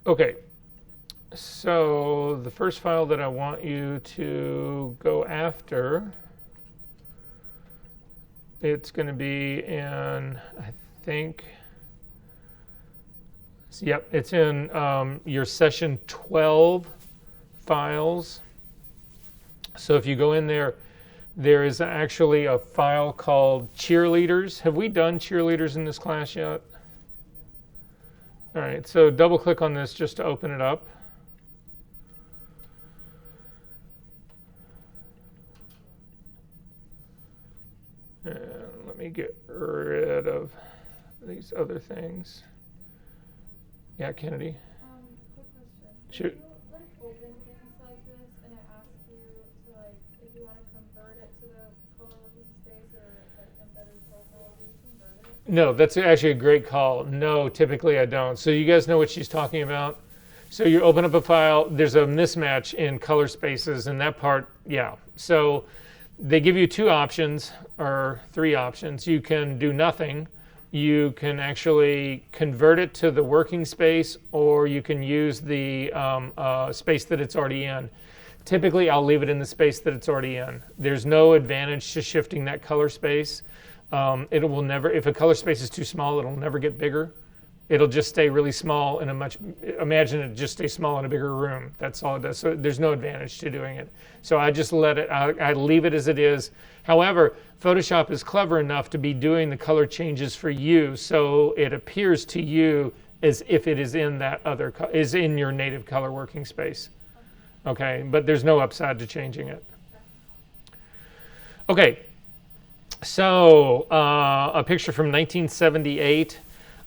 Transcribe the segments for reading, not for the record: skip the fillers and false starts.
Okay, so the first file that I want you to go after, it's going to be in, I think, yep, it's in your session 12 files. So if you go in there, there is actually a file called cheerleaders. Have we done cheerleaders in this class yet? All right, so double click on this just to open it up. And let me get rid of these other things. Yeah, Kennedy. Quick question. Shoot. If you like open things like this and it asks you to like if you want to convert it to the color working space or like embedded profile, do you convert it? No, that's actually a great call. No, typically I don't. So you guys know what she's talking about? So you open up a file, there's a mismatch in color spaces, and that part, yeah. So they give you two options or three options. You can do nothing. You can actually convert it to the working space, or you can use the space that it's already in. Typically, I'll leave it in the space that it's already in. There's no advantage to shifting that color space. It will never, if a color space is too small, it'll never get bigger. It'll just stay really small in a much, imagine it just stays small in a bigger room. That's all it does. So there's no advantage to doing it. So I just let it, I leave it as it is. However, Photoshop is clever enough to be doing the color changes for you, so it appears to you as if it is in that other, is in your native color working space. Okay, but there's no upside to changing it. Okay, so a picture from 1978.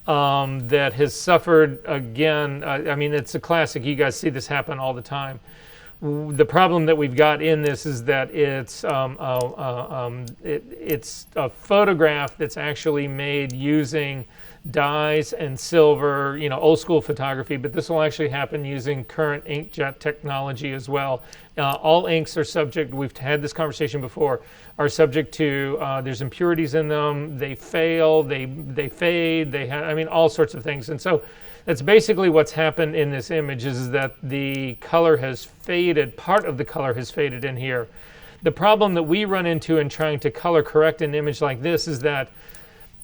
That has suffered again. I mean, it's a classic. You guys see this happen all the time. The problem that we've got in this is that it's a photograph that's actually made using dyes and silver, you know, old school photography, but this will actually happen using current inkjet technology as well. All inks are subject, we've had this conversation before, are subject to, there's impurities in them, they fail, they fade, I mean, all sorts of things. And so that's basically what's happened in this image, is that the color has faded, part of the color has faded in here. The problem that we run into in trying to color correct an image like this is that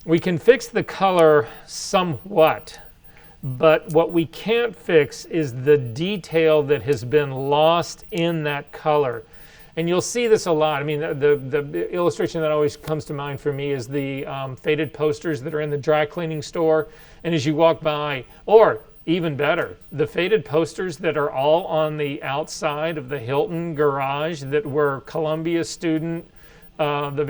we can fix the color somewhat, but what we can't fix is the detail that has been lost in that color. And you'll see this a lot. I mean, the illustration that always comes to mind for me is the faded posters that are in the dry cleaning store. And as you walk by, or even better, the faded posters that are all on the outside of the Hilton garage that were Columbia student, not the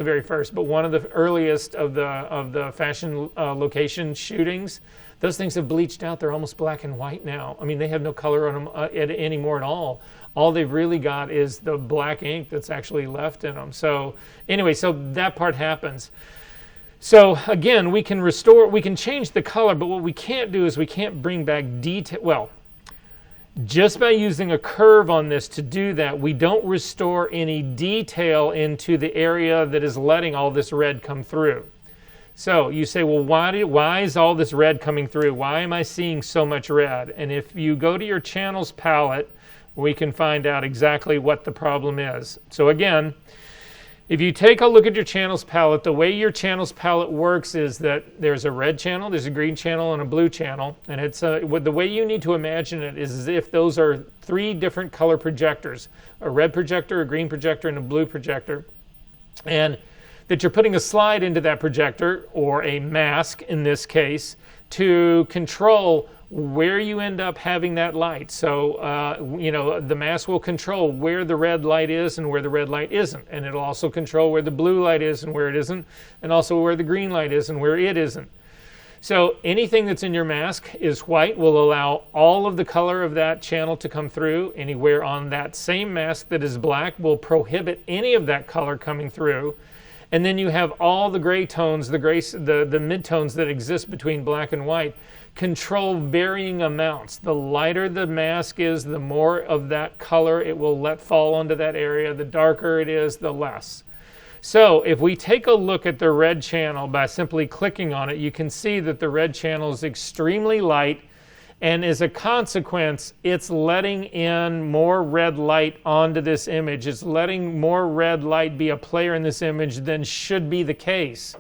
very first, but one of the earliest of the fashion location shootings. Those things have bleached out. They're almost black and white now. I mean, they have no color on them anymore at all. All they've really got is the black ink that's actually left in them. So anyway, so that part happens. So again, we can restore, we can change the color, but what we can't do is we can't bring back detail. Well, just by using a curve on this to do that, we don't restore any detail into the area that is letting all this red come through. So you say, well, why is all this red coming through? Why am I seeing so much red? And if you go to your channels palette, we can find out exactly what the problem is. So again, if you take a look at your channels palette, the way your channels palette works is that there's a red channel, there's a green channel, and a blue channel. And it's the way you need to imagine it is as if those are three different color projectors: a red projector, a green projector, and a blue projector. And that you're putting a slide into that projector, or a mask in this case, to control where you end up having that light. So, you know, the mask will control where the red light is and where the red light isn't. And it'll also control where the blue light is and where it isn't, and also where the green light is and where it isn't. So anything that's in your mask is white, will allow all of the color of that channel to come through. Anywhere on that same mask that is black will prohibit any of that color coming through. And then you have all the gray tones, the midtones that exist between black and white, control varying amounts. The lighter the mask is, the more of that color it will let fall onto that area. The darker it is, the less. So if we take a look at the red channel by simply clicking on it, you can see that the red channel is extremely light, And as a consequence, it's letting in more red light onto this image. It's letting more red light be a player in this image than should be the case.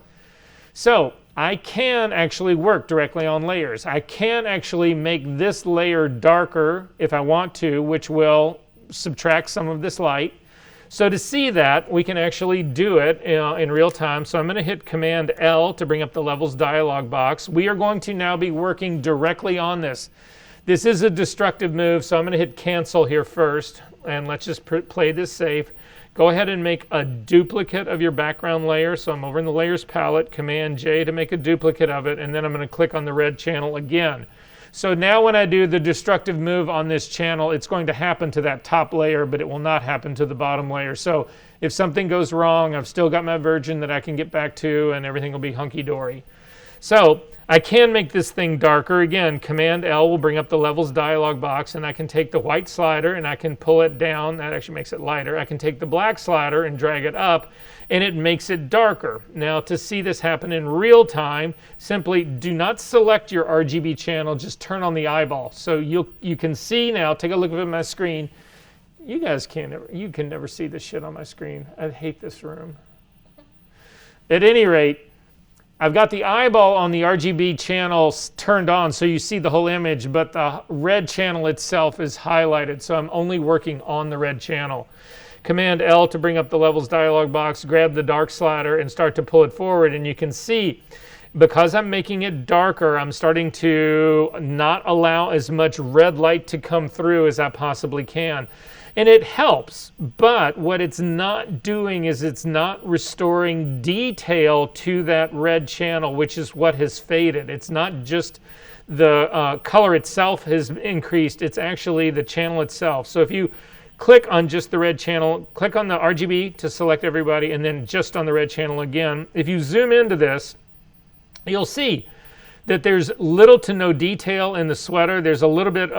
So I can actually work directly on layers. I can actually make this layer darker if I want to, which will subtract some of this light. So to see that, we can actually do it in real time. So I'm going to hit Command L to bring up the levels dialog box. We are going to now be working directly on this. This is a destructive move, so I'm going to hit cancel here first. And let's just play this safe. Go ahead and make a duplicate of your background layer. So I'm over in the layers palette, Command J to make a duplicate of it, and then I'm going to click on the red channel again. So now when I do the destructive move on this channel, it's going to happen to that top layer, but it will not happen to the bottom layer. So if something goes wrong, I've still got my virgin that I can get back to, and everything will be hunky-dory. So I can make this thing darker. Again, Command L will bring up the levels dialog box, and I can take the white slider and I can pull it down. That actually makes it lighter. I can take the black slider and drag it up, and it makes it darker. Now, to see this happen in real time, simply do not select your RGB channel, just turn on the eyeball. So you can see now, take a look at my screen. You guys you can never see this shit on my screen. I hate this room. At any rate, I've got the eyeball on the RGB channel turned on so you see the whole image, but the red channel itself is highlighted, so I'm only working on the red channel. Command L to bring up the levels dialog box, grab the dark slider and start to pull it forward, and you can see because I'm making it darker, I'm starting to not allow as much red light to come through as I possibly can. And it helps, but what it's not doing is it's not restoring detail to that red channel, which is what has faded. It's not just the color itself has increased, it's actually the channel itself. So if you click on just the red channel, click on the RGB to select everybody, and then just on the red channel again. If you zoom into this, you'll see that there's little to no detail in the sweater. There's a little bit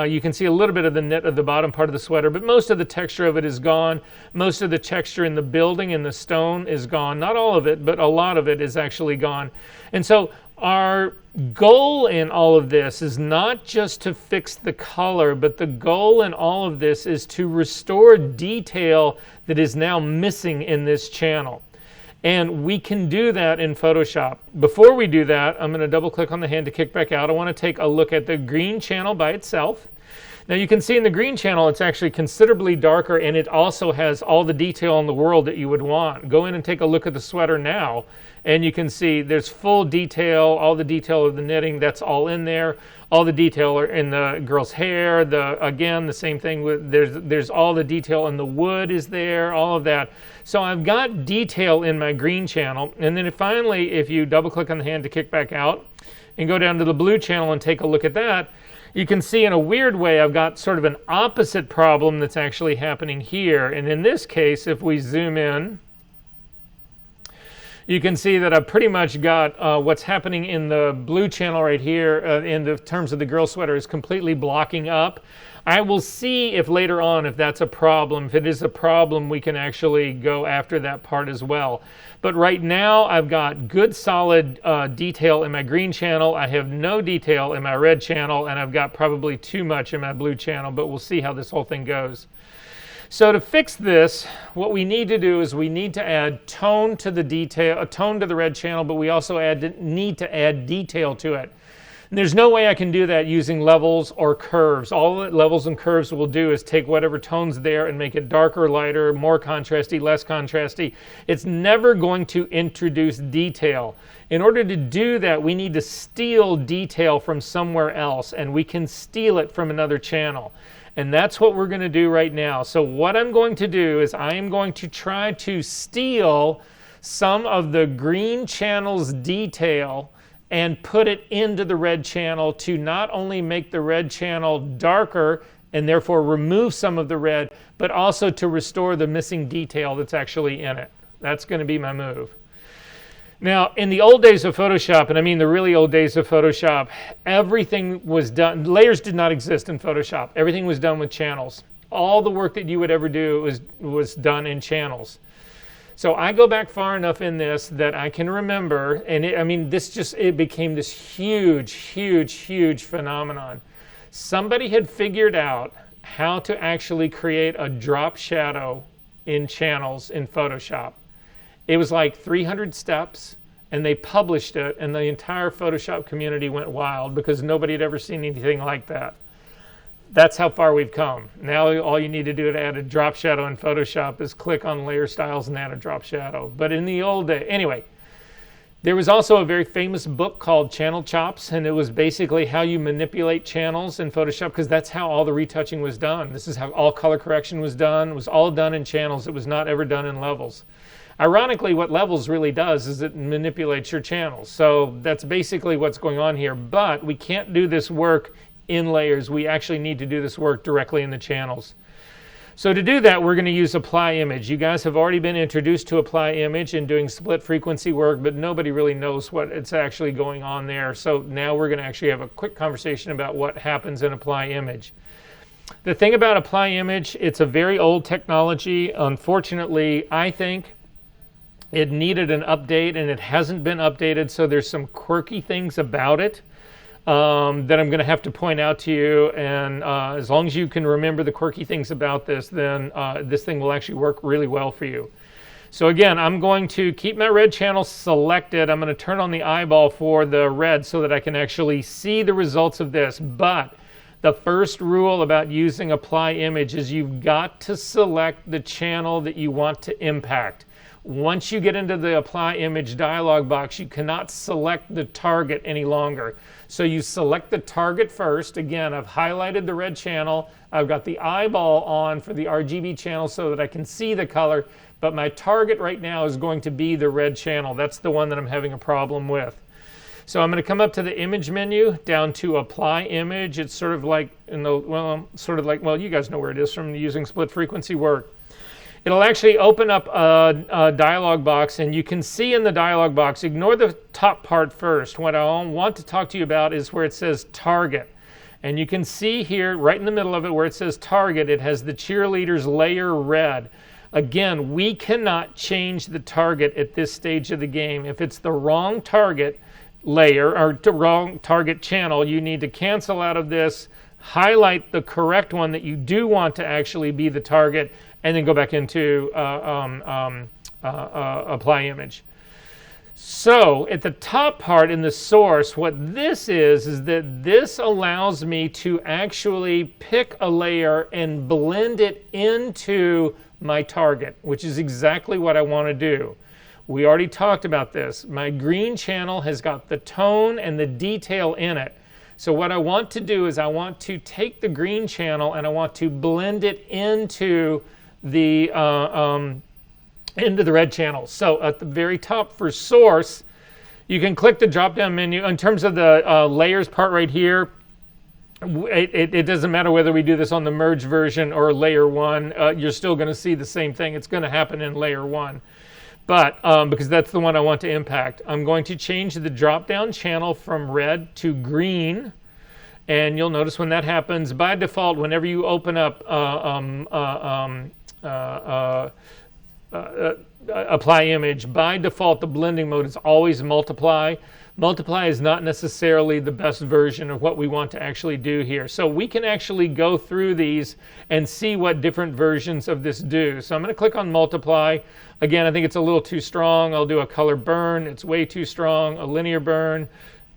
you can see a little bit of the knit of the bottom part of the sweater, but most of the texture of it is gone. Most of the texture in the building and the stone is gone. Not all of it, but a lot of it is actually gone. And so our goal in all of this is not just to fix the color, but the goal in all of this is to restore detail that is now missing in this channel. And we can do that in Photoshop. Before we do that, I'm going to double click on the hand to kick back out. I want to take a look at the green channel by itself. Now you can see in the green channel it's actually considerably darker, and it also has all the detail in the world that you would want. Go in and take a look at the sweater now, and you can see there's full detail, all the detail of the knitting, that's all in there. All the detail in the girl's hair, again, the same thing, there's all the detail in the wood is there, all of that. So I've got detail in my green channel, and then finally, if you double click on the hand to kick back out and go down to the blue channel and take a look at that, you can see in a weird way I've got sort of an opposite problem that's actually happening here. And in this case, if we zoom in, you can see that I've pretty much got what's happening in the blue channel right here in the terms of the girl sweater is completely blocking up. I will see if later on if that's a problem. If it is a problem, we can actually go after that part as well. But right now I've got good solid detail in my green channel. I have no detail in my red channel, and I've got probably too much in my blue channel, but we'll see how this whole thing goes. So to fix this, what we need to do is we need to add tone to the detail, a tone to the red channel, but we also need to add detail to it. And there's no way I can do that using levels or curves. All that levels and curves will do is take whatever tone's there and make it darker, lighter, more contrasty, less contrasty. It's never going to introduce detail. In order to do that, we need to steal detail from somewhere else, and we can steal it from another channel. And that's what we're going to do right now. So what I'm going to do is I am going to try to steal some of the green channel's detail and put it into the red channel to not only make the red channel darker and therefore remove some of the red, but also to restore the missing detail that's actually in it. That's going to be my move. Now, in the old days of Photoshop, and I mean the really old days of Photoshop, everything was done, layers did not exist in Photoshop. Everything was done with channels. All the work that you would ever do was done in channels. So I go back far enough in this that I can remember, and it became this huge, huge, huge phenomenon. Somebody had figured out how to actually create a drop shadow in channels in Photoshop. It was like 300 steps, and they published it, and the entire Photoshop community went wild because nobody had ever seen anything like that. That's how far we've come. Now all you need to do to add a drop shadow in Photoshop is click on layer styles and add a drop shadow. But in the old day, anyway, there was also a very famous book called Channel Chops, and it was basically how you manipulate channels in Photoshop, because that's how all the retouching was done. This is how all color correction was done. It was all done in channels. It was not ever done in levels. Ironically, what levels really does is it manipulates your channels. So that's basically what's going on here. But we can't do this work in layers. We actually need to do this work directly in the channels. So to do that, we're going to use apply image. You guys have already been introduced to apply image and doing split frequency work, but nobody really knows what it's actually going on there. So now we're going to actually have a quick conversation about what happens in apply image. The thing about apply image, it's a very old technology. Unfortunately, I think it needed an update, and it hasn't been updated, so there's some quirky things about it that I'm going to have to point out to you, and as long as you can remember the quirky things about this, then this thing will actually work really well for you. So again, I'm going to keep my red channel selected. I'm going to turn on the eyeball for the red so that I can actually see the results of this. But the first rule about using apply image is you've got to select the channel that you want to impact. Once you get into the apply image dialog box, you cannot select the target any longer. So you select the target first. Again, I've highlighted the red channel. I've got the eyeball on for the RGB channel so that I can see the color, but my target right now is going to be the red channel. That's the one that I'm having a problem with. So I'm going to come up to the image menu, down to apply image. It's sort of like, well, you guys know where it is from using split frequency work. It'll actually open up a dialog box, and you can see in the dialog box, ignore the top part first. What I want to talk to you about is where it says target. And you can see here, right in the middle of it, where it says target, it has the cheerleaders layer red. Again, we cannot change the target at this stage of the game. If it's the wrong target layer or the wrong target channel, you need to cancel out of this, highlight the correct one that you do want to actually be the target, and then go back into apply image. So at the top part in the source, what this is that this allows me to actually pick a layer and blend it into my target, which is exactly what I want to do. We already talked about this. My green channel has got the tone and the detail in it. So what I want to do is I want to take the green channel and I want to blend it into the red channel. So at the very top for source, you can click the drop down menu. In terms of the layers part right here, it doesn't matter whether we do this on the merge version or layer 1, you're still going to see the same thing. It's going to happen in layer 1. But because that's the one I want to impact, I'm going to change the drop down channel from red to green. And you'll notice when that happens, by default, whenever you open up apply image, by default the blending mode is always multiply. Multiply is not necessarily the best version of what we want to actually do here. So we can actually go through these and see what different versions of this do. So I'm going to click on multiply. Again, I think it's a little too strong. I'll do a color burn. It's way too strong. A linear burn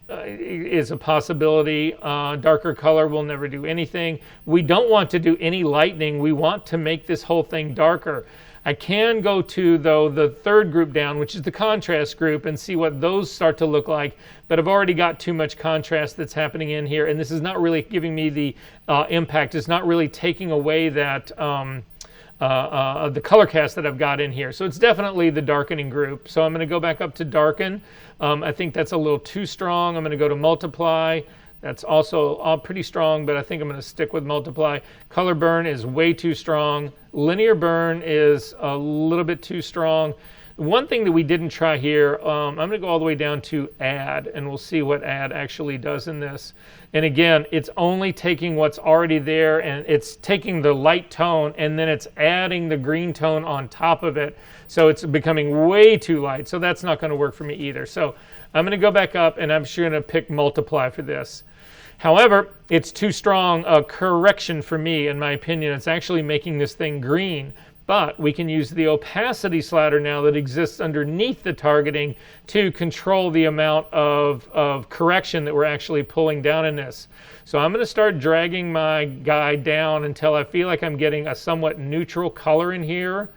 is a possibility. Darker color will never do anything. We don't want to do any lightening. We want to make this whole thing darker. I can go to, though, the third group down, which is the contrast group, and see what those start to look like. But I've already got too much contrast that's happening in here, and this is not really giving me the impact. It's not really taking away that the color cast that I've got in here. So it's definitely the darkening group. So I'm going to go back up to darken. I think that's a little too strong. I'm going to go to multiply. That's also pretty strong, but I think I'm going to stick with multiply. Color burn is way too strong. Linear burn is a little bit too strong. One thing that we didn't try here, I'm going to go all the way down to add, and we'll see what add actually does in this. And again, it's only taking what's already there, and it's taking the light tone, and then it's adding the green tone on top of it. So it's becoming way too light. So that's not going to work for me either. So I'm going to go back up, and I'm just going to pick multiply for this. However, it's too strong a correction for me, in my opinion. It's actually making this thing green. But we can use the opacity slider now that exists underneath the targeting to control the amount of correction that we're actually pulling down in this. So I'm going to start dragging my guy down until I feel like I'm getting a somewhat neutral color in here.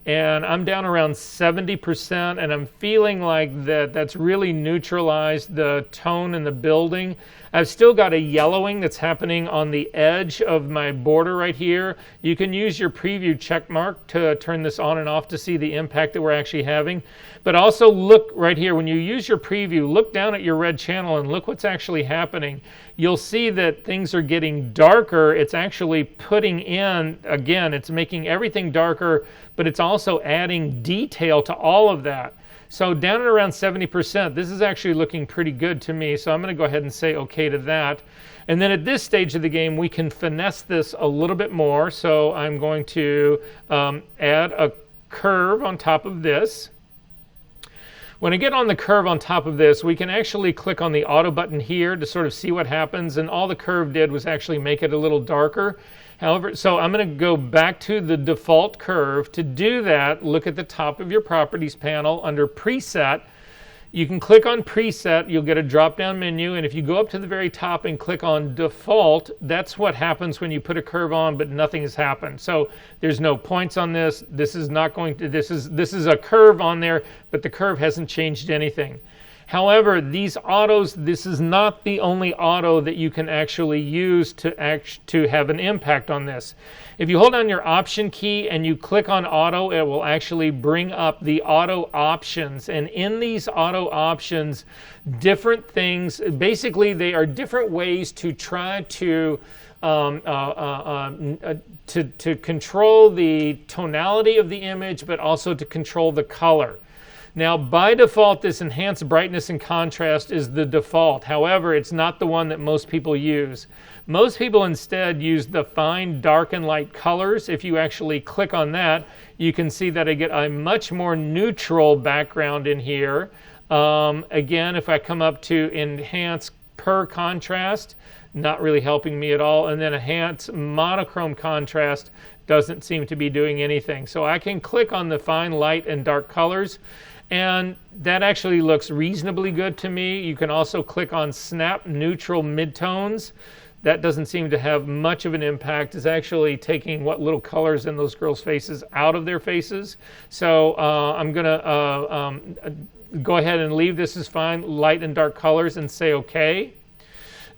And I'm down around 70%, and I'm feeling like that's really neutralized the tone in the building. I've still got a yellowing that's happening on the edge of my border right here. You can use your preview check mark to turn this on and off to see the impact that we're actually having. But also look right here, when you use your preview, look down at your red channel and look what's actually happening. You'll see that things are getting darker. It's actually putting in, again, it's making everything darker, but it's also adding detail to all of that. So down at around 70%, this is actually looking pretty good to me. So I'm going to go ahead and say okay to that. And then at this stage of the game, we can finesse this a little bit more. So I'm going to add a curve on top of this. When I get on the curve on top of this, we can actually click on the auto button here to sort of see what happens. And all the curve did was actually make it a little darker. However, so I'm going to go back to the default curve. To do that, look at the top of your properties panel under preset. You can click on preset, you'll get a drop-down menu, and if you go up to the very top and click on default, that's what happens when you put a curve on but nothing has happened. So there's no points on this. This is not going to, this is a curve on there, but the curve hasn't changed anything. However, these autos, this is not the only auto that you can actually use to have an impact on this. If you hold down your option key and you click on auto, it will actually bring up the auto options. And in these auto options, different things, basically they are different ways to try to control the tonality of the image, but also to control the color. Now, by default, this enhanced brightness and contrast is the default. However, it's not the one that most people use. Most people instead use the fine dark and light colors. If you actually click on that, you can see that I get a much more neutral background in here. Again, if I come up to enhance per contrast, not really helping me at all. And then enhance monochrome contrast doesn't seem to be doing anything. So I can click on the fine light and dark colors, and that actually looks reasonably good to me. You can also click on snap neutral midtones. That doesn't seem to have much of an impact. It's actually taking what little colors in those girls' faces out of their faces. So I'm going to go ahead and leave this as fine, light and dark colors, and say okay.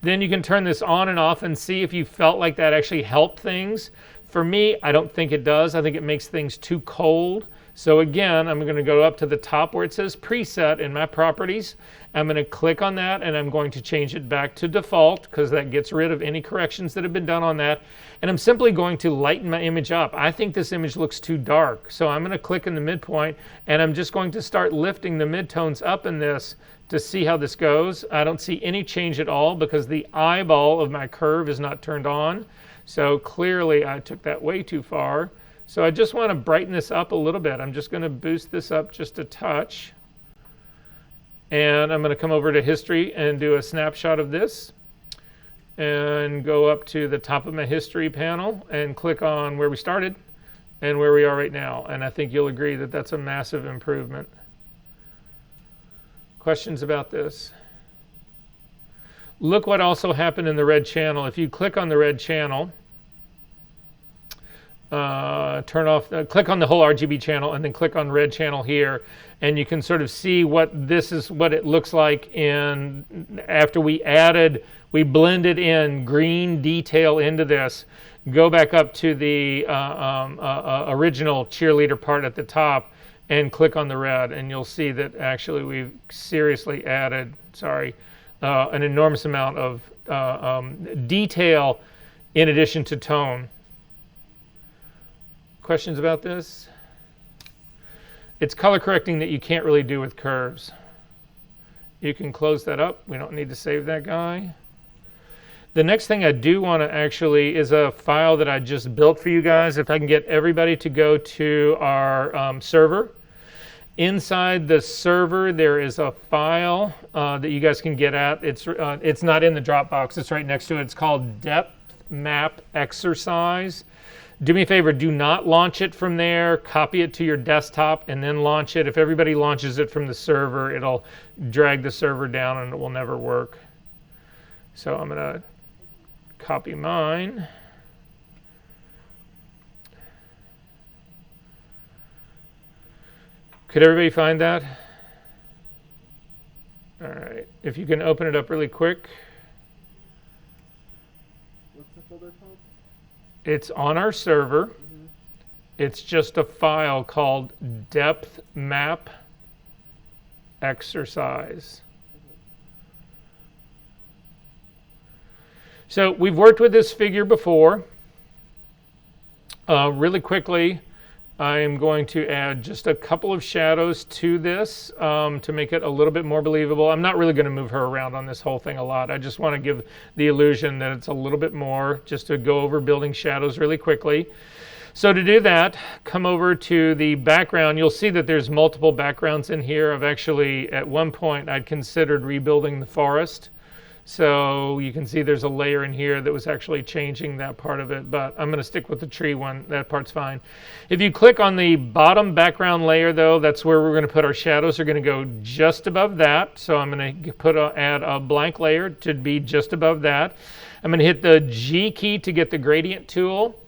Then you can turn this on and off and see if you felt like that actually helped things. For me, I don't think it does. I think it makes things too cold. So again, I'm going to go up to the top where it says preset in my properties. I'm going to click on that, and I'm going to change it back to default because that gets rid of any corrections that have been done on that. And I'm simply going to lighten my image up. I think this image looks too dark. So I'm going to click in the midpoint, and I'm just going to start lifting the midtones up in this to see how this goes. I don't see any change at all because the eyeball of my curve is not turned on. So clearly I took that way too far. So I just want to brighten this up a little bit. I'm just going to boost this up just a touch. And I'm going to come over to history and do a snapshot of this. And go up to the top of my history panel and click on where we started and where we are right now. And I think you'll agree that that's a massive improvement. Questions about this? Look what also happened in the red channel. If you click on the red channel, turn off, click on the whole RGB channel and then click on red channel here, and you can sort of see what this is, what it looks like in after we blended in green detail into this. Go back up to the original cheerleader part at the top and click on the red, and you'll see that actually we've seriously added, an enormous amount of detail in addition to tone. Questions about this? It's color correcting that you can't really do with curves. You can close that up. We don't need to save that guy. The next thing I do want to actually is a file that I just built for you guys. If I can get everybody to go to our server. Inside the server, there is a file that you guys can get at. It's not in the Dropbox. It's right next to it. It's called Depth Map Exercise. Do me a favor, do not launch it from there. Copy it to your desktop and then launch it. If everybody launches it from the server, it'll drag the server down and it will never work. So I'm going to copy mine. Could everybody find that? All right, if you can open it up really quick. What's the folder called? It's on our server. Mm-hmm. It's just a file called Depth Map Exercise. So we've worked with this figure before. Really quickly, I'm going to add just a couple of shadows to this to make it a little bit more believable. I'm not really going to move her around on this whole thing a lot. I just want to give the illusion that it's a little bit more, just to go over building shadows really quickly. So to do that, come over to the background. You'll see that there's multiple backgrounds in here. I've actually, at one point, I'd considered rebuilding the forest. So you can see there's a layer in here that was actually changing that part of it, but I'm going to stick with the tree one. That part's fine. If you click on the bottom background layer, though, that's where we're going to put our shadows. Are going to go just above that. So I'm going to add a blank layer to be just above that. I'm going to hit the G key to get the gradient tool.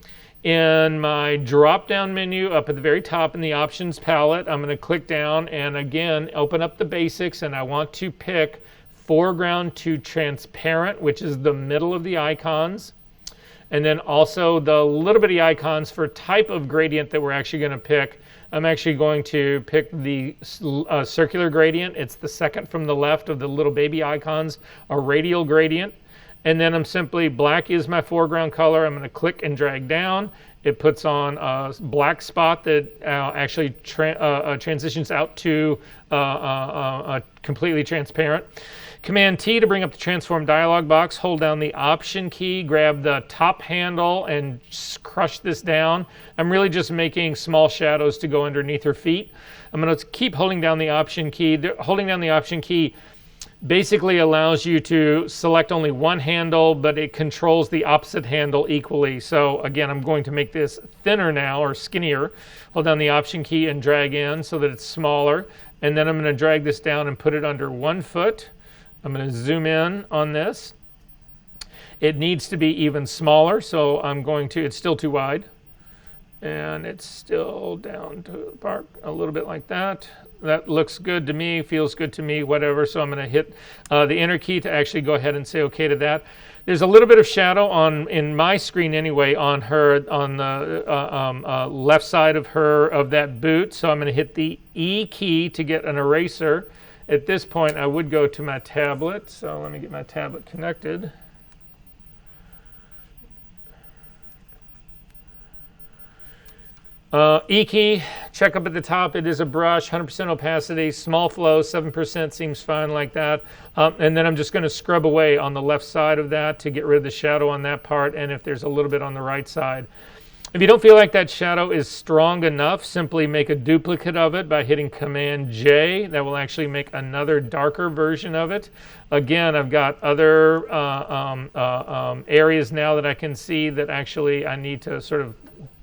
In my drop-down menu up at the very top in the options palette, I'm going to click down and again open up the basics, and I want to pick foreground to transparent, which is the middle of the icons, and then also the little bitty icons for type of gradient that we're actually going to pick. I'm actually going to pick the circular gradient. It's the second from the left of the little baby icons, a radial gradient. And then I'm simply, black is my foreground color. I'm going to click and drag down. It puts on a black spot that actually transitions out to completely transparent. Command T to bring up the transform dialog box. Hold down the option key, grab the top handle and crush this down. I'm really just making small shadows to go underneath her feet. I'm going to keep holding down the option key. Holding down the option key basically allows you to select only one handle, but it controls the opposite handle equally. So again, I'm going to make this thinner now, or skinnier. Hold down the option key and drag in so that it's smaller. And then I'm going to drag this down and put it under 1 foot. I'm going to zoom in on this. It needs to be even smaller, so I'm going to, it's still too wide. And it's still down to the park a little bit like that. That looks good to me, feels good to me, whatever. So I'm going to hit the enter key to actually go ahead and say okay to that. There's a little bit of shadow in my screen anyway, on her, on the left side of her, of that boot. So I'm going to hit the E key to get an eraser. At this point, I would go to my tablet. So let me get my tablet connected. E key, check up at the top. It is a brush, 100% opacity, small flow, 7% seems fine like that. And then I'm just going to scrub away on the left side of that to get rid of the shadow on that part, and if there's a little bit on the right side. If you don't feel like that shadow is strong enough, simply make a duplicate of it by hitting Command J. That will actually make another darker version of it. Again, I've got other areas now that I can see that actually I need to sort of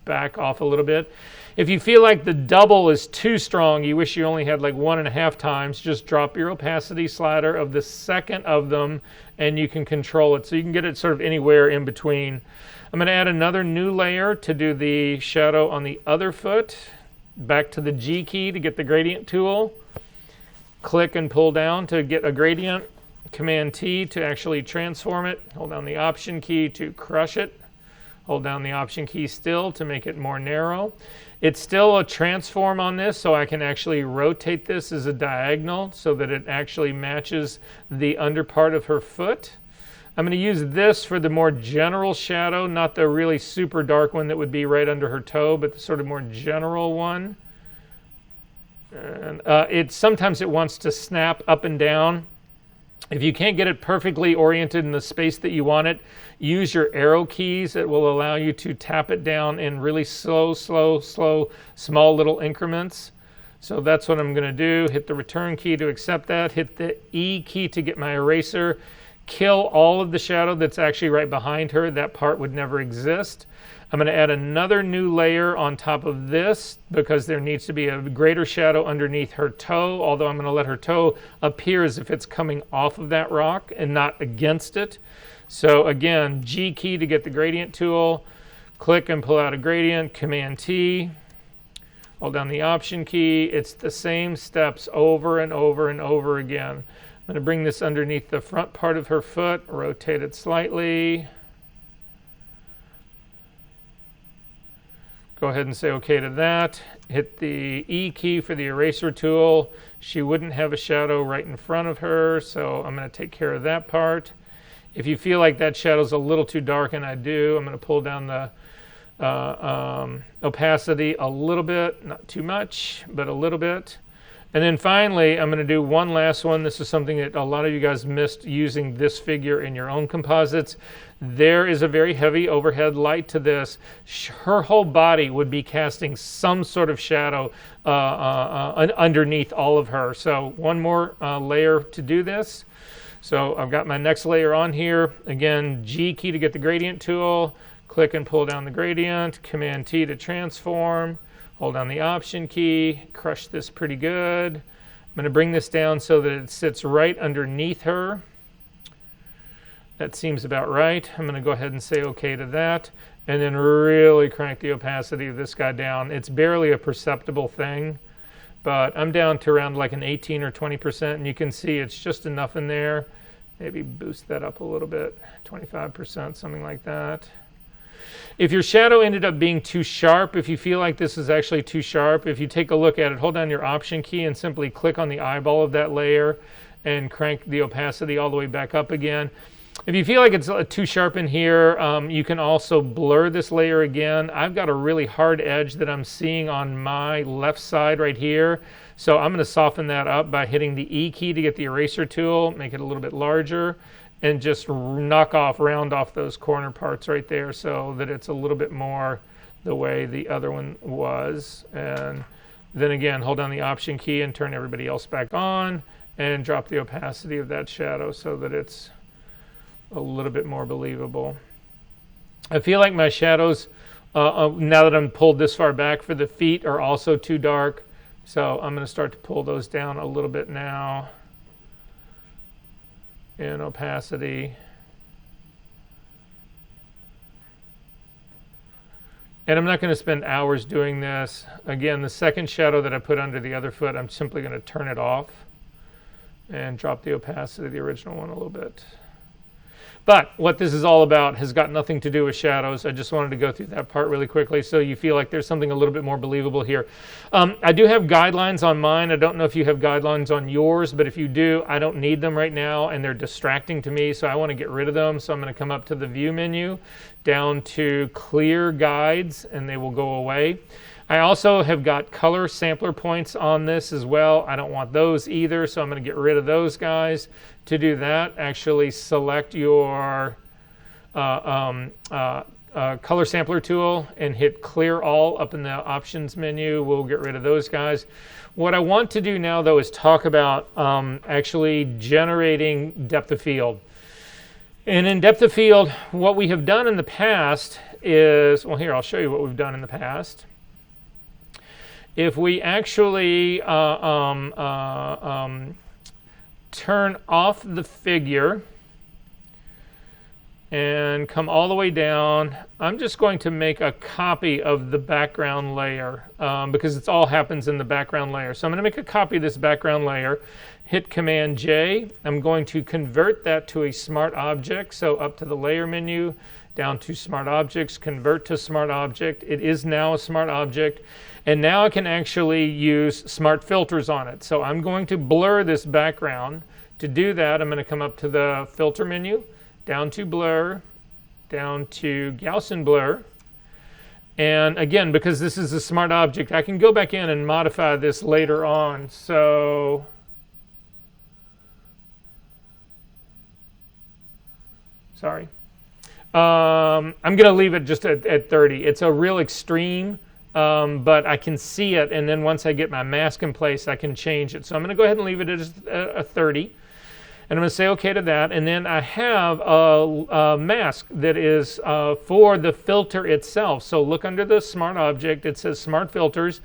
back off a little bit. If you feel like the double is too strong, you wish you only had like 1.5 times, just drop your opacity slider of the second of them and you can control it. So you can get it sort of anywhere in between. I'm going to add another new layer to do the shadow on the other foot. Back to the G key to get the gradient tool. Click and pull down to get a gradient. Command T to actually transform it. Hold down the option key to crush it. Hold down the option key still to make it more narrow. It's still a transform on this, so I can actually rotate this as a diagonal so that it actually matches the under part of her foot. I'm going to use this for the more general shadow, not the really super dark one that would be right under her toe, but the sort of more general one. And sometimes it wants to snap up and down. If you can't get it perfectly oriented in the space that you want it, use your arrow keys. It will allow you to tap it down in really slow, small little increments. So that's what I'm going to do. Hit the return key to accept that. Hit the E key to get my eraser. Kill all of the shadow that's actually right behind her. That part would never exist. I'm going to add another new layer on top of this because there needs to be a greater shadow underneath her toe, although I'm going to let her toe appear as if it's coming off of that rock and not against it. So again, G key to get the gradient tool, click and pull out a gradient, Command T, hold down the Option key. It's the same steps over and over and over again. I'm going to bring this underneath the front part of her foot, rotate it slightly. Go ahead and say OK to that. Hit the E key for the eraser tool. She wouldn't have a shadow right in front of her, so I'm going to take care of that part. If you feel like that shadow's a little too dark, and I do, I'm going to pull down the opacity a little bit, not too much, but a little bit. And then finally, I'm going to do one last one. This is something that a lot of you guys missed using this figure in your own composites. There is a very heavy overhead light to this. Her whole body would be casting some sort of shadow underneath all of her. So one more layer to do this. So I've got my next layer on here. Again, G key to get the gradient tool. Click and pull down the gradient. Command T to transform. Hold down the Option key, crush this pretty good. I'm going to bring this down so that it sits right underneath her. That seems about right. I'm going to go ahead and say OK to that, and then really crank the opacity of this guy down. It's barely a perceptible thing, but I'm down to around like an 18 or 20%, and you can see it's just enough in there. Maybe boost that up a little bit, 25%, something like that. If your shadow ended up being too sharp, if you feel like this is actually too sharp, if you take a look at it, hold down your Option key and simply click on the eyeball of that layer and crank the opacity all the way back up again. If you feel like it's too sharp in here, you can also blur this layer again. I've got a really hard edge that I'm seeing on my left side right here. So I'm going to soften that up by hitting the E key to get the eraser tool, make it a little bit larger, and just round off those corner parts right there so that it's a little bit more the way the other one was. And then again, hold down the Option key and turn everybody else back on and drop the opacity of that shadow so that it's a little bit more believable. I feel like my shadows, now that I'm pulled this far back for the feet, are also too dark. So I'm going to start to pull those down a little bit now in opacity. And I'm not going to spend hours doing this. Again, the second shadow that I put under the other foot, I'm simply going to turn it off and drop the opacity of the original one a little bit. But what this is all about has got nothing to do with shadows. I just wanted to go through that part really quickly so you feel like there's something a little bit more believable here. I do have guidelines on mine. I don't know if you have guidelines on yours, but if you do, I don't need them right now, and they're distracting to me, so I want to get rid of them. So I'm going to come up to the View menu, down to Clear Guides, and they will go away. I also have got color sampler points on this as well. I don't want those either, so I'm going to get rid of those guys. To do that, actually select your color sampler tool and hit Clear All up in the Options menu. We'll get rid of those guys. What I want to do now, though, is talk about actually generating depth of field. And in depth of field, what we have done in the past is, well, here, I'll show you what we've done in the past. If we actually turn off the figure and come all the way down, I'm just going to make a copy of the background layer because it all happens in the background layer. So I'm going to make a copy of this background layer, hit Command J. I'm going to convert that to a smart object. So up to the Layer menu, down to Smart Objects, Convert to Smart Object. It is now a smart object. And now I can actually use smart filters on it. So I'm going to blur this background. To do that, I'm going to come up to the Filter menu, down to Blur, down to Gaussian Blur. And again, because this is a smart object, I can go back in and modify this later on. So sorry. I'm going to leave it just at 30. It's a real extreme, but I can see it. And then once I get my mask in place, I can change it. So I'm going to go ahead and leave it at a 30. And I'm going to say OK to that. And then I have a mask that is for the filter itself. So look under the smart object. It says Smart Filters.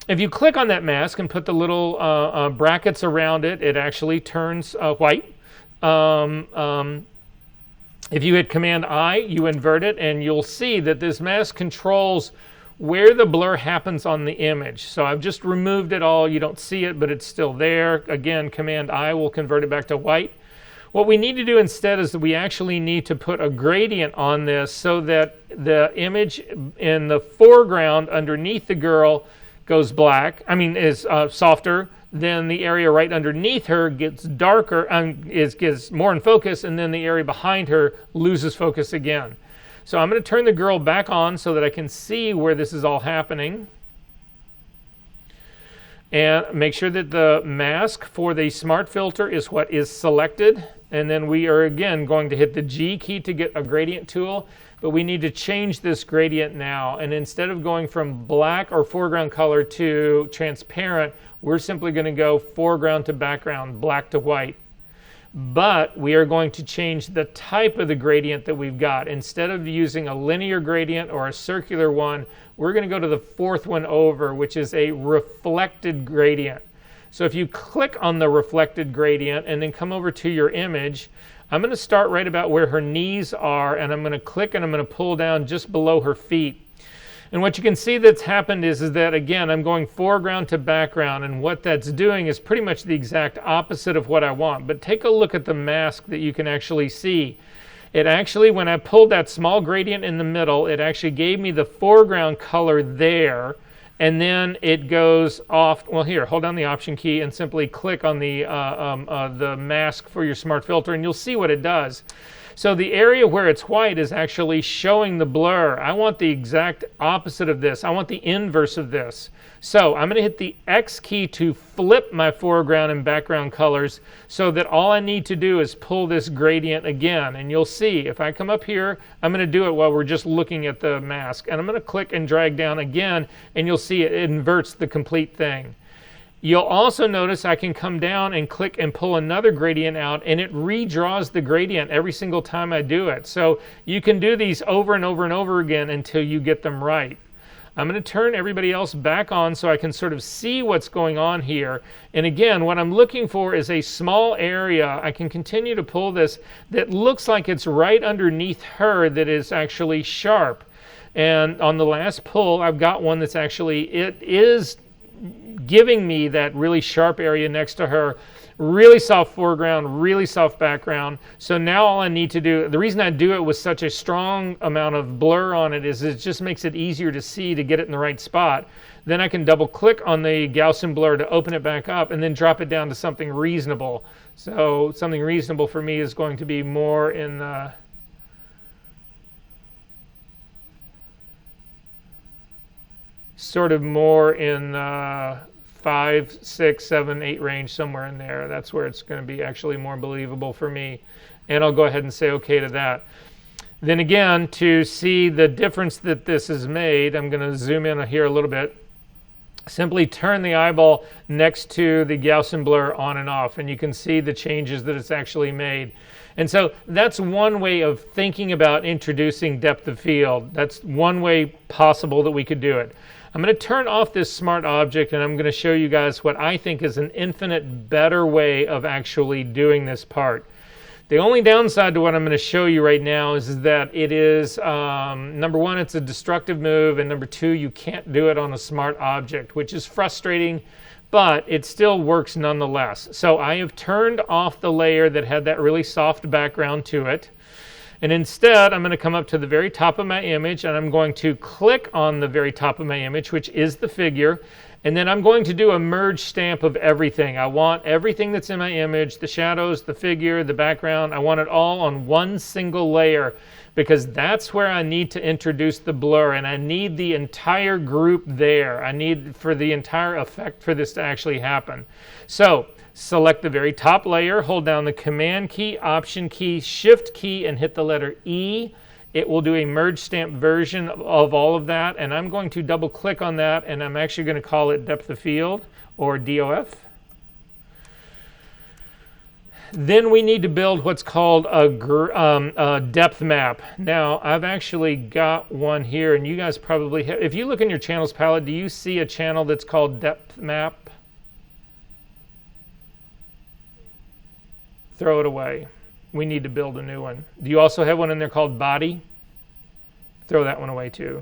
If you click on that mask and put the little brackets around it, it actually turns white. If you hit Command I, you invert it, and you'll see that this mask controls where the blur happens on the image. So I've just removed it all. You don't see it, but it's still there. Again, Command I will convert it back to white. What we need to do instead is that we actually need to put a gradient on this so that the image in the foreground underneath the girl goes black, is softer. Then the area right underneath her gets darker, gets more in focus, and then the area behind her loses focus again. So I'm going to turn the girl back on so that I can see where this is all happening. And make sure that the mask for the smart filter is what is selected. And then we are again going to hit the G key to get a gradient tool. But we need to change this gradient now. And instead of going from black or foreground color to transparent, we're simply going to go foreground to background, black to white. But we are going to change the type of the gradient that we've got. Instead of using a linear gradient or a circular one, we're going to go to the fourth one over, which is a reflected gradient. So if you click on the reflected gradient and then come over to your image, I'm going to start right about where her knees are, and I'm going to click and I'm going to pull down just below her feet. And what you can see that's happened is that, again, I'm going foreground to background, and what that's doing is pretty much the exact opposite of what I want. But take a look at the mask that you can actually see. It actually, when I pulled that small gradient in the middle, it actually gave me the foreground color there, and then it goes off. Well, here, hold down the Option key and simply click on the mask for your smart filter, and you'll see what it does. So the area where it's white is actually showing the blur. I want the exact opposite of this. I want the inverse of this. So I'm going to hit the X key to flip my foreground and background colors so that all I need to do is pull this gradient again. And you'll see if I come up here, I'm going to do it while we're just looking at the mask. And I'm going to click and drag down again, and you'll see it inverts the complete thing. You'll also notice I can come down and click and pull another gradient out, and it redraws the gradient every single time I do it. So you can do these over and over and over again until you get them right. I'm going to turn everybody else back on so I can sort of see what's going on here. And again, what I'm looking for is a small area. I can continue to pull this that looks like it's right underneath her that is actually sharp. And on the last pull, I've got one that's actually, it is giving me that really sharp area next to her, really soft foreground, really soft background. So now all I need to do, the reason I do it with such a strong amount of blur on it is it just makes it easier to see to get it in the right spot. Then I can double click on the Gaussian blur to open it back up and then drop it down to something reasonable. So something reasonable for me is going to be more in the sort of more in 5, 6, 7, 8 range, somewhere in there. That's where it's going to be actually more believable for me. And I'll go ahead and say OK to that. Then again, to see the difference that this has made, I'm going to zoom in here a little bit. Simply turn the eyeball next to the Gaussian blur on and off, and you can see the changes that it's actually made. And so that's one way of thinking about introducing depth of field. That's one way possible that we could do it. I'm going to turn off this smart object, and I'm going to show you guys what I think is an infinite better way of actually doing this part. The only downside to what I'm going to show you right now is that it is, number one, it's a destructive move, and number two, you can't do it on a smart object, which is frustrating, but it still works nonetheless. So I have turned off the layer that had that really soft background to it. And instead, I'm going to come up to the very top of my image, and I'm going to click on the very top of my image, which is the figure. And then I'm going to do a merge stamp of everything. I want everything that's in my image, the shadows, the figure, the background, I want it all on one single layer, because that's where I need to introduce the blur, and I need the entire group there. I need for the entire effect for this to actually happen. So select the very top layer, hold down the Command key, Option key, Shift key, and hit the letter E. It will do a merge stamp version of all of that, and I'm going to double click on that, and I'm actually going to call it depth of field, or DOF. Then we need to build what's called a depth map. Now, I've actually got one here, and you guys probably have. If you look in your channels palette, do you see a channel that's called depth map? Throw it away. We need to build a new one. Do you also have one in there called body? Throw that one away too.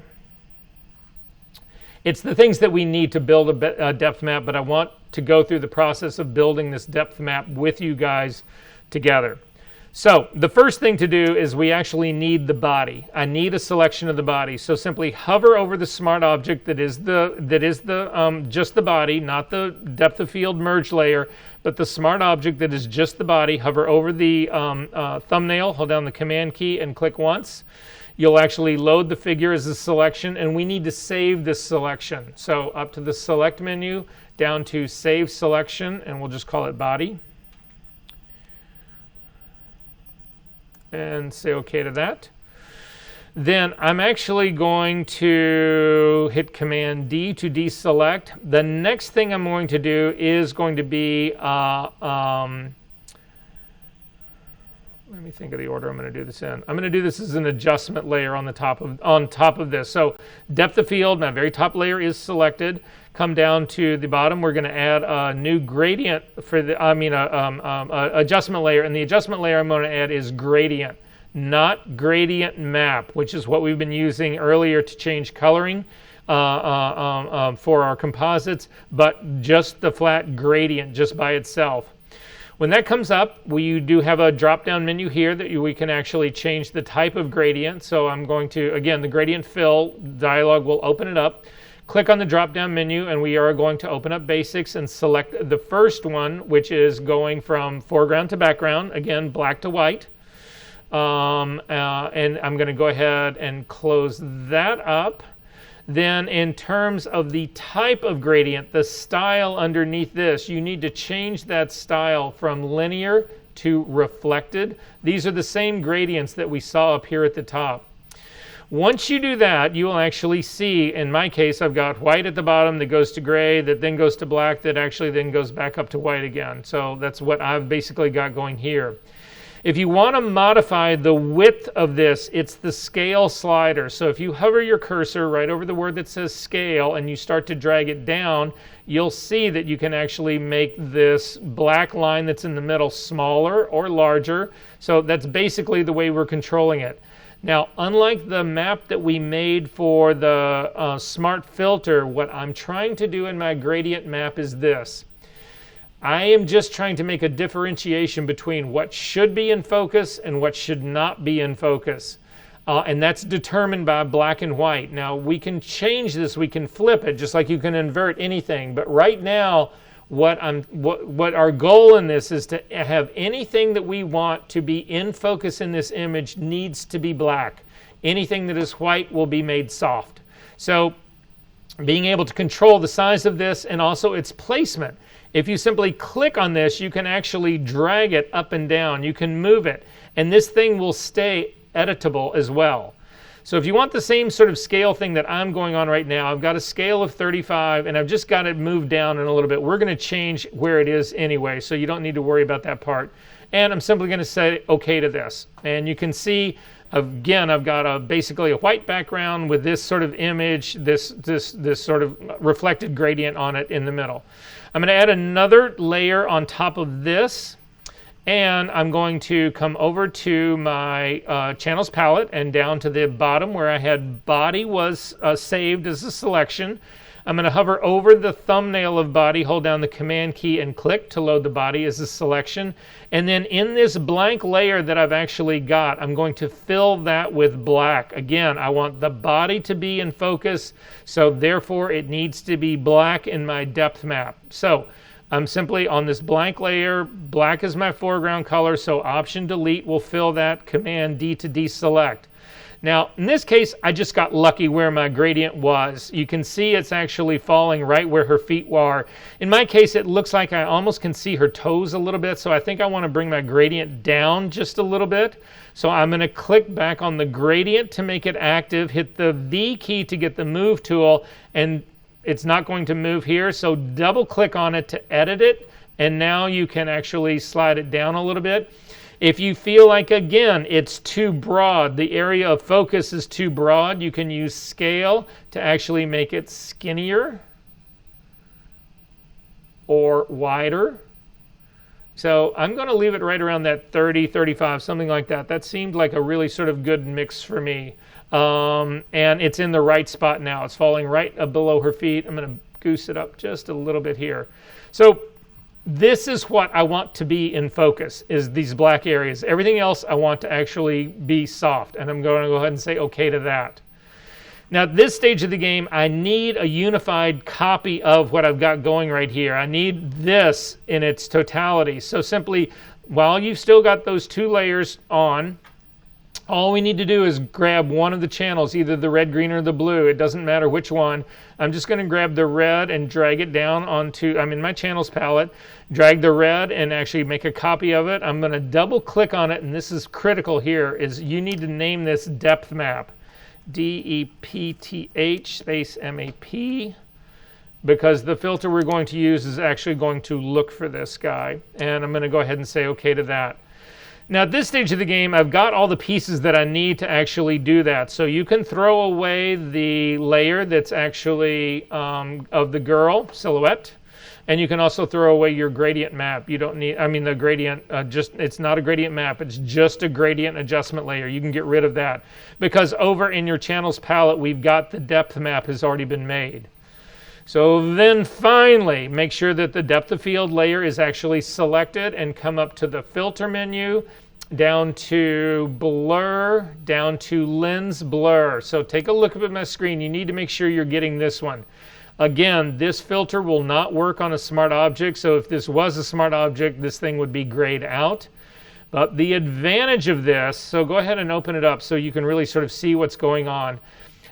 It's the things that we need to build a depth map, but I want to go through the process of building this depth map with you guys together. So the first thing to do is we actually need the body. I need a selection of the body. So simply hover over the smart object that is just the body, not the depth of field merge layer, but the smart object that is just the body. Hover over the thumbnail, hold down the Command key, and click once. You'll actually load the figure as a selection, and we need to save this selection. So up to the Select menu, down to Save Selection, and we'll just call it Body. And say OK to that. Then I'm actually going to hit Command D to deselect. The next thing I'm going to do is going to be let me think of the order I'm going to do this in. I'm going to do this as an adjustment layer on top of this. So depth of field, my very top layer is selected. Come down to the bottom. We're going to add a new gradient for the adjustment layer, and the adjustment layer I'm going to add is gradient, not gradient map, which is what we've been using earlier to change coloring for our composites, but just the flat gradient just by itself. When that comes up, we do have a drop-down menu here that we can actually change the type of gradient. So I'm going to, again, the gradient fill dialog will open it up. Click on the drop-down menu, and we are going to open up basics and select the first one, which is going from foreground to background, again, black to white. And I'm going to go ahead and close that up. Then in terms of the type of gradient, the style underneath this, you need to change that style from linear to reflected. These are the same gradients that we saw up here at the top. Once you do that, you will actually see, in my case, I've got white at the bottom that goes to gray, that then goes to black, that actually then goes back up to white again. So that's what I've basically got going here. If you want to modify the width of this, it's the scale slider. So if you hover your cursor right over the word that says scale and you start to drag it down, you'll see that you can actually make this black line that's in the middle smaller or larger. So that's basically the way we're controlling it. Now, unlike the map that we made for the smart filter, what I'm trying to do in my gradient map is this. I am just trying to make a differentiation between what should be in focus and what should not be in focus. And that's determined by black and white. Now, we can change this, we can flip it, just like you can invert anything. But right now, what our goal in this is to have anything that we want to be in focus in this image needs to be black. Anything that is white will be made soft. So being able to control the size of this and also its placement. If you simply click on this, you can actually drag it up and down. You can move it, and this thing will stay editable as well. So if you want the same sort of scale thing that I'm going on right now, I've got a scale of 35, and I've just got it moved down in a little bit. We're going to change where it is anyway, so you don't need to worry about that part. And I'm simply going to say OK to this. And you can see, again, I've got basically a white background with this sort of image, this sort of reflected gradient on it in the middle. I'm going to add another layer on top of this, and I'm going to come over to my channels palette and down to the bottom where I had body was saved as a selection. I'm going to hover over the thumbnail of body, hold down the Command key and click to load the body as a selection. And then in this blank layer that I've actually got, I'm going to fill that with black. Again, I want the body to be in focus, so therefore it needs to be black in my depth map. So I'm simply on this blank layer, black is my foreground color, so Option Delete will fill that, Command D to deselect. Now, in this case, I just got lucky where my gradient was. You can see it's actually falling right where her feet are. In my case, it looks like I almost can see her toes a little bit, so I think I want to bring my gradient down just a little bit. So I'm going to click back on the gradient to make it active, hit the V key to get the move tool, and it's not going to move here, so double click on it to edit it, and now you can actually slide it down a little bit. If you feel like, again, it's too broad, the area of focus is too broad, you can use scale to actually make it skinnier or wider. So I'm going to leave it right around that 30, 35, something like that. That seemed like a really sort of good mix for me. And it's in the right spot now. It's falling right below her feet. I'm going to goose it up just a little bit here. So this is what I want to be in focus, is these black areas. Everything else I want to actually be soft, and I'm going to go ahead and say OK to that. Now at this stage of the game, I need a unified copy of what I've got going right here. I need this in its totality. So simply, while you've still got those two layers on, all we need to do is grab one of the channels, either the red, green, or the blue. It doesn't matter which one. I'm just going to grab the red and drag it down onto, I'm in my channels palette, drag the red and actually make a copy of it. I'm going to double click on it, and this is critical here, is you need to name this depth map. D-E-P-T-H space M-A-P, because the filter we're going to use is actually going to look for this guy. And I'm going to go ahead and say OK to that. Now at this stage of the game, I've got all the pieces that I need to actually do that. So you can throw away the layer that's actually of the girl silhouette, and you can also throw away your gradient map. You don't need, I mean the gradient, it's not a gradient map, it's just a gradient adjustment layer. You can get rid of that, because over in your channels palette, we've got the depth map has already been made. So then finally, make sure that the depth of field layer is actually selected, and come up to the filter menu, down to blur, down to lens blur. So take a look up at my screen. You need to make sure you're getting this one. Again, this filter will not work on a smart object. So if this was a smart object, this thing would be grayed out. But the advantage of this, so go ahead and open it up so you can really sort of see what's going on.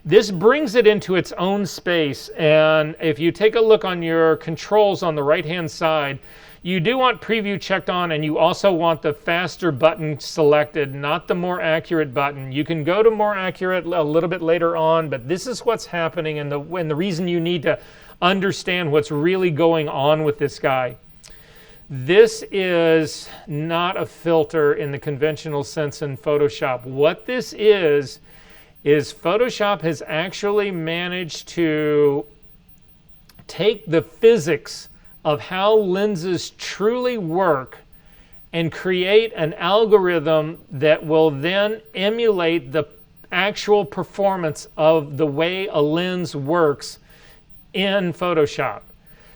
This brings it into its own space, and if you take a look on your controls on the right-hand side, you do want preview checked on, and you also want the faster button selected, not the more accurate button. You can go to more accurate a little bit later on, but this is what's happening, and the reason you need to understand what's really going on with this guy. This is not a filter in the conventional sense in Photoshop. What this is Photoshop has actually managed to take the physics of how lenses truly work and create an algorithm that will then emulate the actual performance of the way a lens works in Photoshop.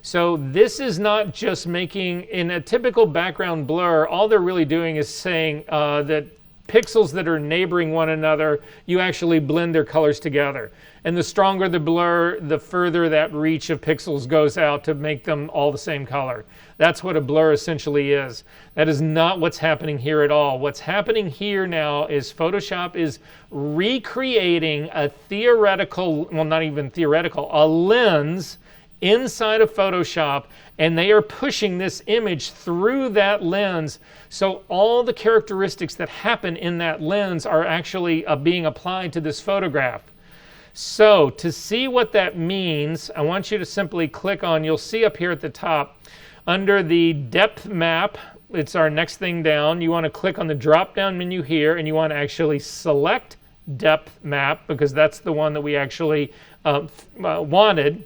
So this is not just making, in a typical background blur, all they're really doing is saying that pixels that are neighboring one another, you actually blend their colors together. And the stronger the blur, the further that reach of pixels goes out to make them all the same color. That's what a blur essentially is. That is not what's happening here at all. What's happening here now is Photoshop is recreating a theoretical, well, not even theoretical, a lens inside of Photoshop, and they are pushing this image through that lens, so all the characteristics that happen in that lens are actually being applied to this photograph. So to see what that means, I want you to simply click on, you'll see up here at the top, under the depth map, it's our next thing down, you want to click on the drop down menu here, and you want to actually select depth map, because that's the one that we actually wanted.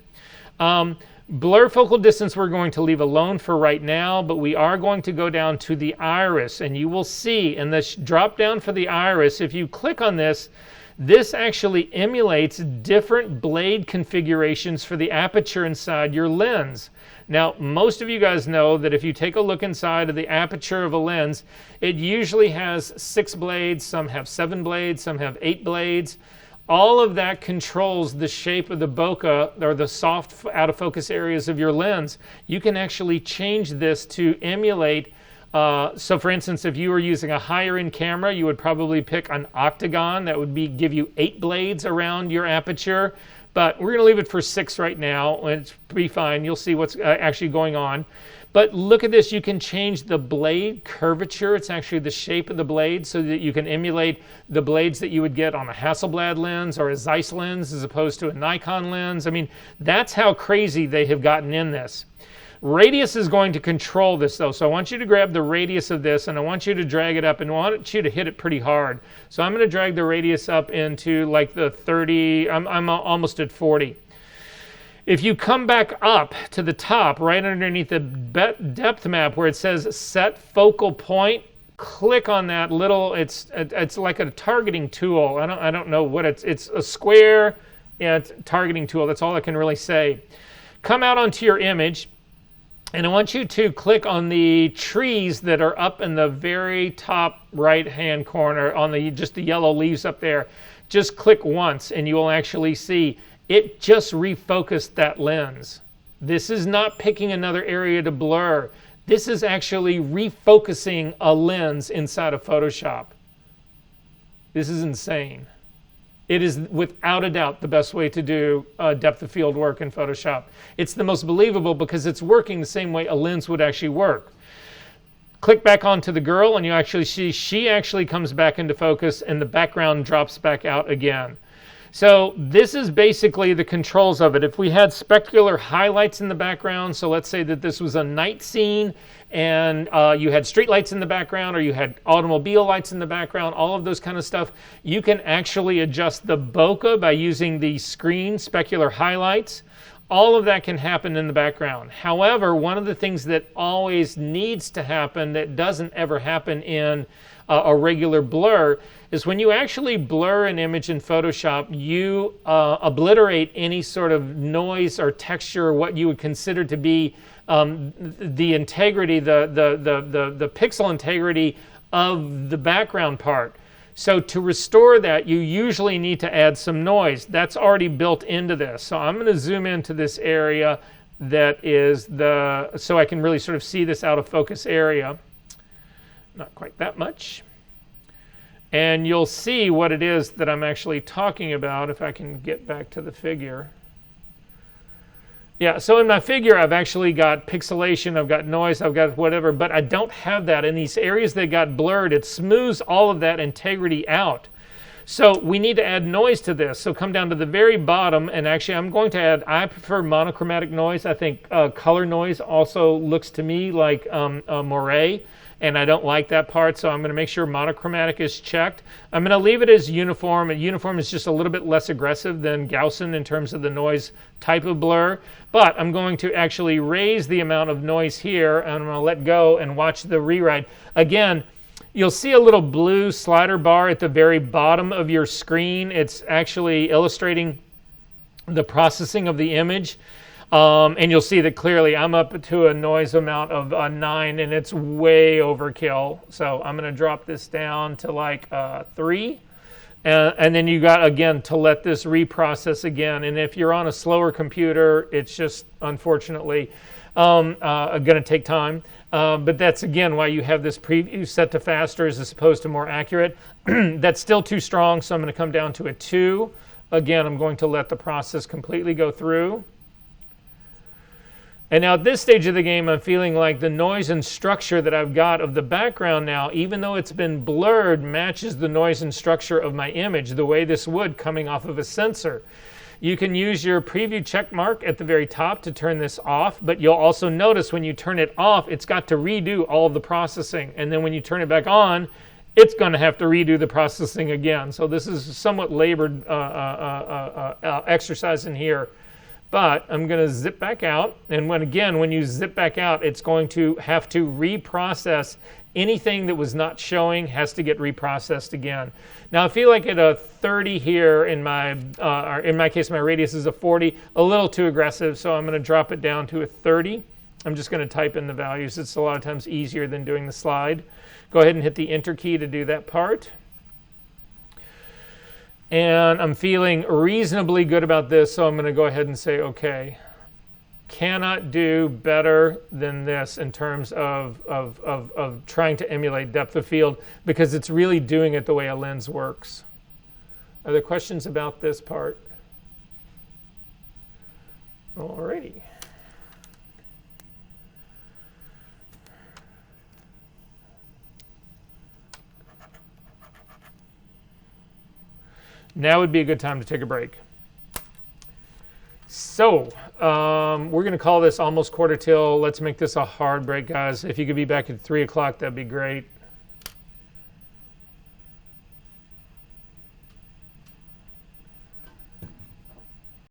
Blur focal distance we're going to leave alone for right now, but we are going to go down to the iris, and you will see in this drop down for the iris, if you click on this, this actually emulates different blade configurations for the aperture inside your lens. Now, most of you guys know that if you take a look inside of the aperture of a lens, it usually has 6 blades, some have 7 blades, some have 8 blades. All of that controls the shape of the bokeh, or the soft out of focus areas of your lens. You can actually change this to emulate. So for instance, if you were using a higher end camera, you would probably pick an octagon that would give you 8 blades around your aperture. But we're going to leave it for 6 right now, and it's pretty fine. You'll see what's actually going on. But look at this, you can change the blade curvature. It's actually the shape of the blade, so that you can emulate the blades that you would get on a Hasselblad lens or a Zeiss lens as opposed to a Nikon lens. I mean, that's how crazy they have gotten in this. Radius is going to control this though, so I want you to grab the radius of this and I want you to drag it up, and I want you to hit it pretty hard. So I'm going to drag the radius up into like the 30, I'm almost at 40. If you come back up to the top, right underneath the depth map where it says set focal point, click on that little, it's like a targeting tool. I don't know what it's a square, yeah, it's a targeting tool. That's all I can really say. Come out onto your image, and I want you to click on the trees that are up in the very top right-hand corner, on just the yellow leaves up there. Just click once and you will actually see it just refocused that lens. This is not picking another area to blur. This is actually refocusing a lens inside of Photoshop. This is insane. It is without a doubt the best way to do depth of field work in Photoshop. It's the most believable because it's working the same way a lens would actually work. Click back onto the girl and you actually see she actually comes back into focus and the background drops back out again. So this is basically the controls of it. If we had specular highlights in the background, so let's say that this was a night scene and you had street lights in the background, or you had automobile lights in the background, all of those kind of stuff, you can actually adjust the bokeh by using the screen specular highlights. All of that can happen in the background. However, one of the things that always needs to happen that doesn't ever happen in a regular blur is when you actually blur an image in Photoshop, you obliterate any sort of noise or texture, or what you would consider to be the integrity, the pixel integrity of the background part. So to restore that, you usually need to add some noise. That's already built into this. So I'm going to zoom into this area that is so I can really sort of see this out of focus area. Not quite that much. And you'll see what it is that I'm actually talking about if I can get back to the figure. Yeah, so in my figure, I've actually got pixelation, I've got noise, I've got whatever, but I don't have that. In these areas that got blurred, it smooths all of that integrity out. So we need to add noise to this. So come down to the very bottom, and actually I'm going to add, I prefer monochromatic noise. I think color noise also looks to me like moire, and I don't like that part, so I'm going to make sure monochromatic is checked. I'm going to leave it as uniform, and uniform is just a little bit less aggressive than Gaussian in terms of the noise type of blur, but I'm going to actually raise the amount of noise here, and I'm going to let go and watch the rewrite. Again, you'll see a little blue slider bar at the very bottom of your screen. It's actually illustrating the processing of the image. And you'll see that clearly I'm up to a noise amount of 9, and it's way overkill. So I'm going to drop this down to like 3. And then you got, again, to let this reprocess again. And if you're on a slower computer, it's just, unfortunately, going to take time. But that's, again, why you have this preview set to faster as opposed to more accurate. That's still too strong, so I'm going to come down to a 2. Again, I'm going to let the process completely go through. And now at this stage of the game, I'm feeling like the noise and structure that I've got of the background now, even though it's been blurred, matches the noise and structure of my image, the way this would coming off of a sensor. You can use your preview check mark at the very top to turn this off, but you'll also notice when you turn it off, it's got to redo all of the processing. And then when you turn it back on, it's going to have to redo the processing again. So this is somewhat labored exercise in here. But I'm going to zip back out. And when you zip back out, it's going to have to reprocess. Anything that was not showing has to get reprocessed again. Now I feel like at a 30 here or in my case, my radius is a 40, a little too aggressive. So I'm going to drop it down to a 30. I'm just going to type in the values. It's a lot of times easier than doing the slide. Go ahead and hit the enter key to do that part. And I'm feeling reasonably good about this, so I'm going to go ahead and say, okay, cannot do better than this in terms of trying to emulate depth of field, because it's really doing it the way a lens works. Are there questions about this part? Alrighty. Now would be a good time to take a break. So we're going to call this almost quarter till. Let's make this a hard break, guys. If you could be back at 3 o'clock, that'd be great.